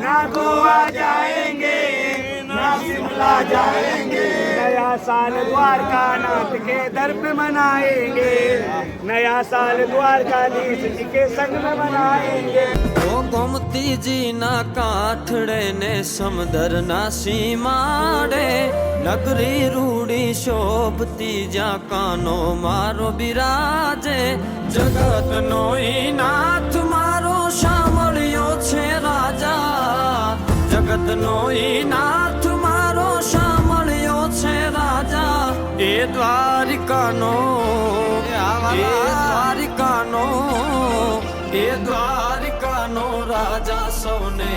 ना गोवा जाएंगे ना शिमला जाएंगे। नया साल द्वारका नाथ के दर पे मनाएंगे, नया साल द्वारकाधीश जी के संग में मनाएंगे। ओ गोमती जी ना काठड़े ने समदर ना सीमाड़े, नगरी रूड़ी शोभती जा कानो मारो बिराजे। जगत नो ई नाथ मारो शामळियो छे राजा, जगत नो ई नाथ मारो शामळियो छे राजा। ए द्वारिकानो द्वारिकानो राजा सौने